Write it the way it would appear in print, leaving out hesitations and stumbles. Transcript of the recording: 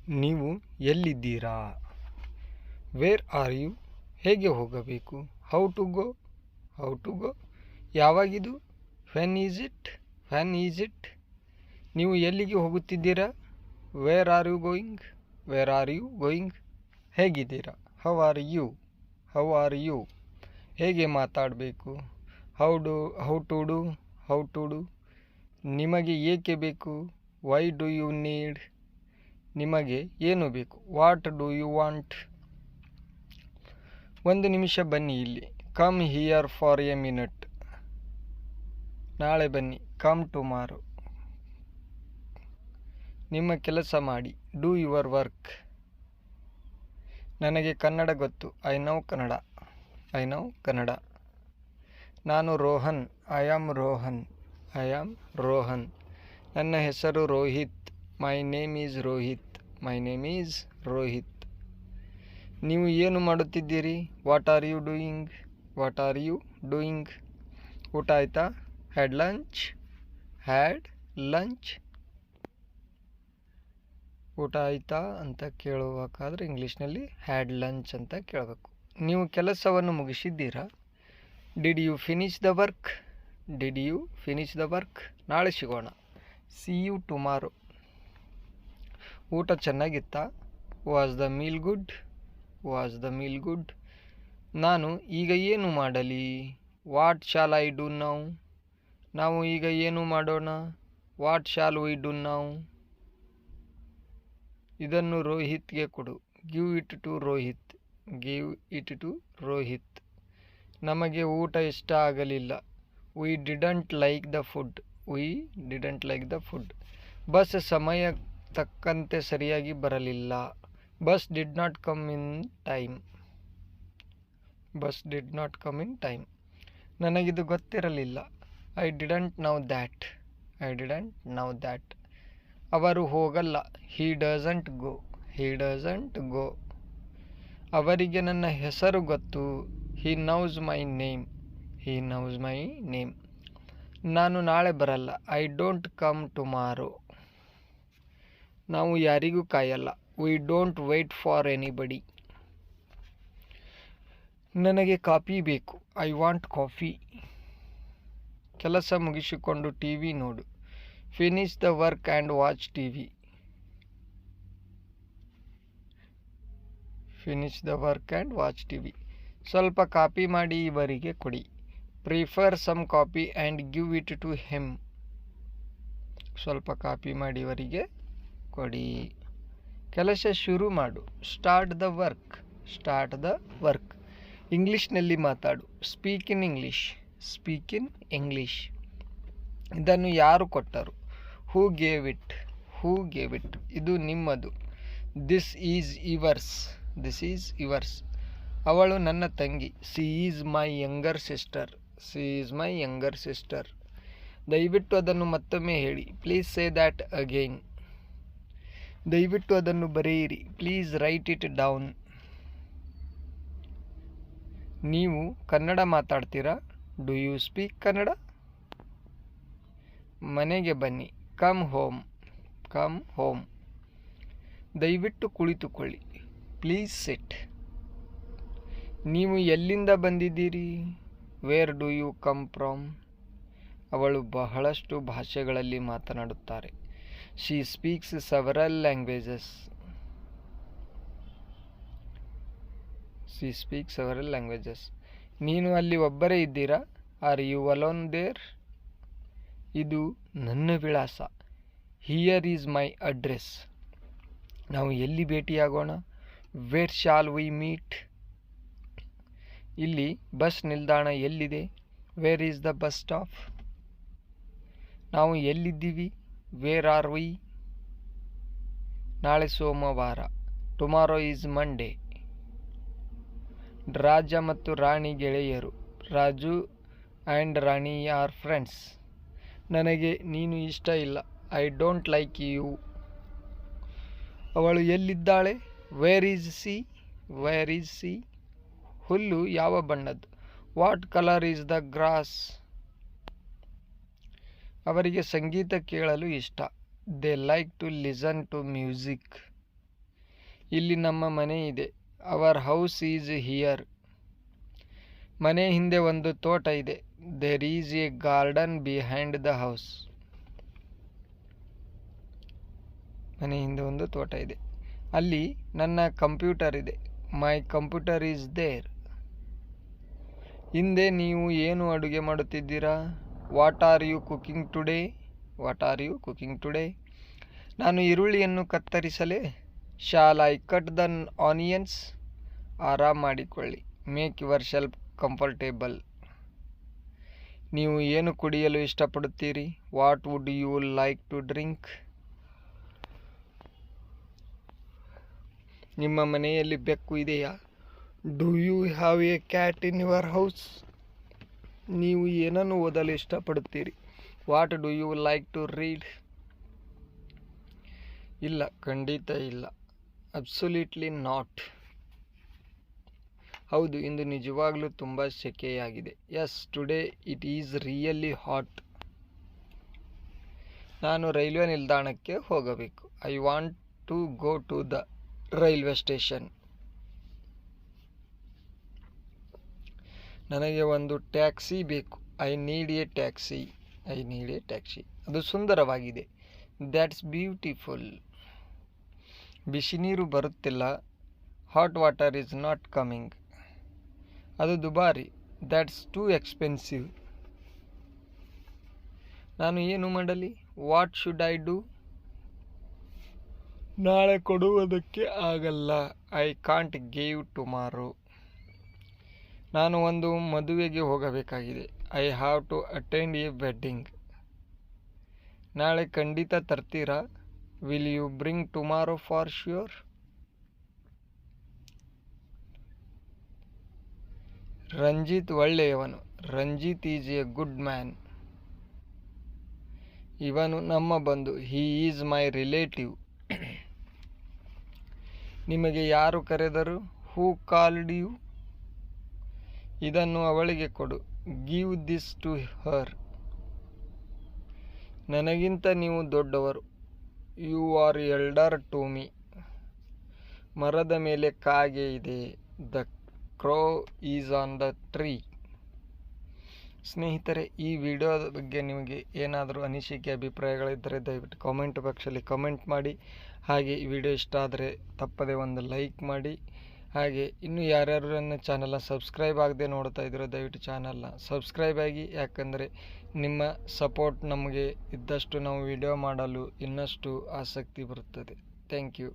ನೀವು ಎಲ್ಲಿದ್ದೀರಾ? Where are you? ಹೇಗೆ ಹೋಗಬೇಕು? How to go? ಯಾವಾಗಿದು? When is it? ನೀವು ಎಲ್ಲಿಗೆ ಹೋಗುತ್ತಿದ್ದೀರಾ? Where are you going? ಹೇಗಿದ್ದೀರಾ? How are you? ಹೇಗೆ ಮಾತಾಡಬೇಕು? How to do? ನಿಮಗೆ ಏಕೆ ಬೇಕು? Why do you need? ನಿಮಗೆ ಏನು ಬೇಕು? What do you want? ಒಂದು ನಿಮಿಷ ಬನ್ನಿ ಇಲ್ಲಿ. Come here for a minute. ನಾಳೆ ಬನ್ನಿ. Come tomorrow. ನಿಮ್ಮ ಕೆಲಸ ಮಾಡಿ. Do your work. ನನಗೆ ಕನ್ನಡ ಗೊತ್ತು. I know Kannada. ನಾನು ರೋಹನ್. I am Rohan. ನನ್ನ ಹೆಸರು Rohit. My name is Rohit. ನೀವು ಏನು ಮಾಡುತ್ತಿದ್ದೀರಿ? What are you doing? ಊಟ ಆಯ್ತಾ? Had lunch. ಊಟ ಆಯ್ತಾ ಅಂತ ಕೇಳುವಾಗಾದರೆ ಇಂಗ್ಲೀಷ್ನಲ್ಲಿ ಹ್ಯಾಡ್ ಲಂಚ್ ಅಂತ ಕೇಳಬೇಕು. ನೀವು ಕೆಲಸವನ್ನು ಮುಗಿಸಿದ್ದೀರಾ? Did you finish the work? ನಾಳೆ ಸಿಗೋಣ. See you tomorrow. ಊಟ ಚೆನ್ನಾಗಿತ್ತಾ? Was the meal good? ನಾನು ಈಗ ಏನು ಮಾಡಲಿ? What shall I do now? ನಾವು ಈಗ ಏನು ಮಾಡೋಣ? What shall we do now? ಇದನ್ನು ರೋಹಿತ್ಗೆ ಕೊಡು. Give it to Rohit. ನಮಗೆ ಊಟ ಇಷ್ಟ ಆಗಲಿಲ್ಲ. We didn't like the food. Bus ಸಮಯ ತಕ್ಕಂತೆ ಸರಿಯಾಗಿ ಬರಲಿಲ್ಲ. Bus did not come in time. ನನಗಿದು ಗೊತ್ತಿರಲಿಲ್ಲ. I didn't now that. ಅವರು ಹೋಗಲ್ಲ. He doesn't go. ಅವರಿಗೆ ನನ್ನ ಹೆಸರು ಗೊತ್ತು. He knows my name. ನಾನು ನಾಳೆ ಬರಲ್ಲ. I don't come tomorrow. ನಾವು ಯಾರಿಗೂ ಕಾಯಲ್ಲ. We don't wait for anybody. ನನಗೆ ಕಾಫಿ ಬೇಕು. I want coffee. ಕೆಲಸ ಮುಗಿಸಿಕೊಂಡು ಟಿವಿ ನೋಡು. Finish the work and watch TV. ಸ್ವಲ್ಪ ಕಾಪಿ ಮಾಡಿ ಇವರಿಗೆ ಕೊಡಿ. Prefer some coffee and give it to him. ಸ್ವಲ್ಪ ಕಾಪಿ ಮಾಡಿ ಇವರಿಗೆ ಕೊಡಿ. ಕೆಲಸ ಶುರು ಮಾಡು. Start the work. ಇಂಗ್ಲಿಷ್ನಲ್ಲಿ ಮಾತಾಡು. Speak in English. ಇದನ್ನು ಯಾರು ಕೊಟ್ಟರು? Who gave it? ಇದು ನಿಮ್ಮದು. This is yours. ಅವಳು ನನ್ನ ತಂಗಿ. She is my younger sister. ದಯವಿಟ್ಟು ಅದನ್ನು ಮತ್ತೊಮ್ಮೆ ಹೇಳಿ. Please say that again. ದಯವಿಟ್ಟು ಅದನ್ನು ಬರೆಯಿರಿ. Please write it down. ನೀವು ಕನ್ನಡ ಮಾತಾಡ್ತೀರಾ? Do you speak Kannada? ಮನೆಗೆ ಬನ್ನಿ. Come home. ದಯವಿಟ್ಟು ಕುಳಿತುಕೊಳ್ಳಿ. Please sit. ನೀವು ಎಲ್ಲಿಂದ ಬಂದಿದ್ದೀರಿ? Where do you come from? ಅವಳು ಬಹಳಷ್ಟು ಭಾಷೆಗಳಲ್ಲಿ ಮಾತನಾಡುತ್ತಾರೆ. She speaks several languages. ನೀನು ಅಲ್ಲಿ ಒಬ್ಬರೇ ಇದ್ದೀರಾ? Are you alone there? ಇದು ನನ್ನ ವಿಳಾಸ. Here is my address. ನಾವು ಎಲ್ಲಿ ಭೇಟಿಯಾಗೋಣ? Where shall we meet? ಇಲ್ಲಿ ಬಸ್ ನಿಲ್ದಾಣ ಎಲ್ಲಿದೆ? Where is the bus stop? ನಾವು ಎಲ್ಲಿದ್ದೀವಿ? Where are V? ನಾಳೆ ಸೋಮವಾರ. Tomorrow is Monday. ರಾಜ ಮತ್ತು ರಾಣಿ ಗೆಳೆಯರು. Raju and Rani are friends. ನನಗೆ ನೀನು ಇಷ್ಟ ಇಲ್ಲ. I don't like you. ಅವಳು ಎಲ್ಲಿದ್ದಾಳೆ? Where is she? ಹುಲ್ಲು ಯಾವ ಬಣ್ಣದ್ದು? What colour is the grass? ಅವರಿಗೆ ಸಂಗೀತ ಕೇಳಲು ಇಷ್ಟ. They like to listen to music. ಇಲ್ಲಿ ನಮ್ಮ ಮನೆ ಇದೆ. Our house is here. ಮನೆ ಹಿಂದೆ ಒಂದು ತೋಟ ಇದೆ. There is a garden behind the house. ಮನೆ ಹಿಂದೆ ಒಂದು ತೋಟ ಇದೆ. ಅಲ್ಲಿ ನನ್ನ ಕಂಪ್ಯೂಟರ್ ಇದೆ. ಮೈ ಕಂಪ್ಯೂಟರ್ ಈಸ್ ದೇರ್. ಹಿಂದೆ ನೀವು ಏನು ಅಡುಗೆ ಮಾಡುತ್ತಿದ್ದೀರಾ? What are you cooking today? What are you cooking today? ನಾನು ಈರುಳ್ಳಿಯನ್ನು ಕತ್ತರಿಸಲೇ? Shall I cut the onions? ಆರಾಮ್ ಮಾಡಿಕೊಳ್ಳಿ. Make yourself comfortable. ನೀವು ಏನು ಕುಡಿಯಲು ಇಷ್ಟಪಡುತ್ತೀರಿ? What would you like to drink? ನಿಮ್ಮ ಮನೆಯಲ್ಲಿ ಬೆಕ್ಕು ಇದೆಯಾ? Do you have a cat in your house? ನೀವು ಏನನ್ನು ಓದಲು ಇಷ್ಟಪಡುತ್ತೀರಿ? What do you like to read? ಇಲ್ಲ, ಖಂಡಿತ ಇಲ್ಲ. Absolutely not. ಹೌದು, ಇಂದು ನಿಜವಾಗ್ಲೂ ತುಂಬ ಸೆಕೆಯಾಗಿದೆ. Yes, today it is really hot. ನಾನು ರೈಲ್ವೆ ನಿಲ್ದಾಣಕ್ಕೆ ಹೋಗಬೇಕು. I want to go to the railway station. ನನಗೆ ಒಂದು ಟ್ಯಾಕ್ಸಿ ಬೇಕು. I need a taxi. I need a taxi. ಅದು ಸುಂದರವಾಗಿದೆ. That's beautiful. ಬಿಸಿ ನೀರು ಬರುತ್ತಿಲ್ಲ. Hot water is not coming. ಅದು ದುಬಾರಿ. That's too expensive. ನಾನು ಏನು ಮಾಡಲಿ? What should I do? ನಾಳೆ ಕೊಡುವುದಕ್ಕೆ ಆಗಲ್ಲ. I can't give tomorrow. ನಾನು ಒಂದು ಮದುವೆಗೆ ಹೋಗಬೇಕಾಗಿದೆ. I have to attend a wedding. ನಾಳೆ ಖಂಡಿತ ತರ್ತೀರಾ? Will you bring tomorrow for sure? Ranjit ಒಳ್ಳೆಯವನು. Ranjit is a good man. ಇವನು ನಮ್ಮ ಬಂಧು. He is my relative. ನಿಮಗೆ ಯಾರು ಕರೆದರು? Who called you? ಇದನ್ನು ಅವಳಿಗೆ ಕೊಡು. Give this to her. ನನಗಿಂತ ನೀವು ದೊಡ್ಡವರು. You are elder to me. ಮರದ ಮೇಲೆ ಕಾಗೆ ಇದೆ. The crow is on the tree. ಸ್ನೇಹಿತರೆ, ಈ ವಿಡಿಯೋದ ಬಗ್ಗೆ ನಿಮಗೆ ಏನಾದರೂ ಅನಿಸಿಕೆ ಅಭಿಪ್ರಾಯಗಳಿದ್ದರೆ ದಯವಿಟ್ಟು ಕಾಮೆಂಟ್ ಬಾಕ್ಸಲ್ಲಿ ಕಮೆಂಟ್ ಮಾಡಿ. ಹಾಗೆ ಈ ವಿಡಿಯೋ ಇಷ್ಟ ಆದರೆ ತಪ್ಪದೆ ಒಂದು ಲೈಕ್ ಮಾಡಿ. ಹಾಗೆ ಇನ್ನೂ ಯಾರ್ಯಾರು ನನ್ನ ಚಾನಲ್ನ ಸಬ್ಸ್ಕ್ರೈಬ್ ಆಗದೆ ನೋಡ್ತಾ ಇದ್ದೀರೋ ದಯವಿಟ್ಟು ಚಾನಲ್ನ ಸಬ್ಸ್ಕ್ರೈಬ್ ಆಗಿ. ಯಾಕಂದರೆ ನಿಮ್ಮ ಸಪೋರ್ಟ್ ನಮಗೆ ಇದ್ದಷ್ಟು ನಾವು ವಿಡಿಯೋ ಮಾಡಲು ಇನ್ನಷ್ಟು ಆಸಕ್ತಿ ಬರುತ್ತದೆ. Thank you.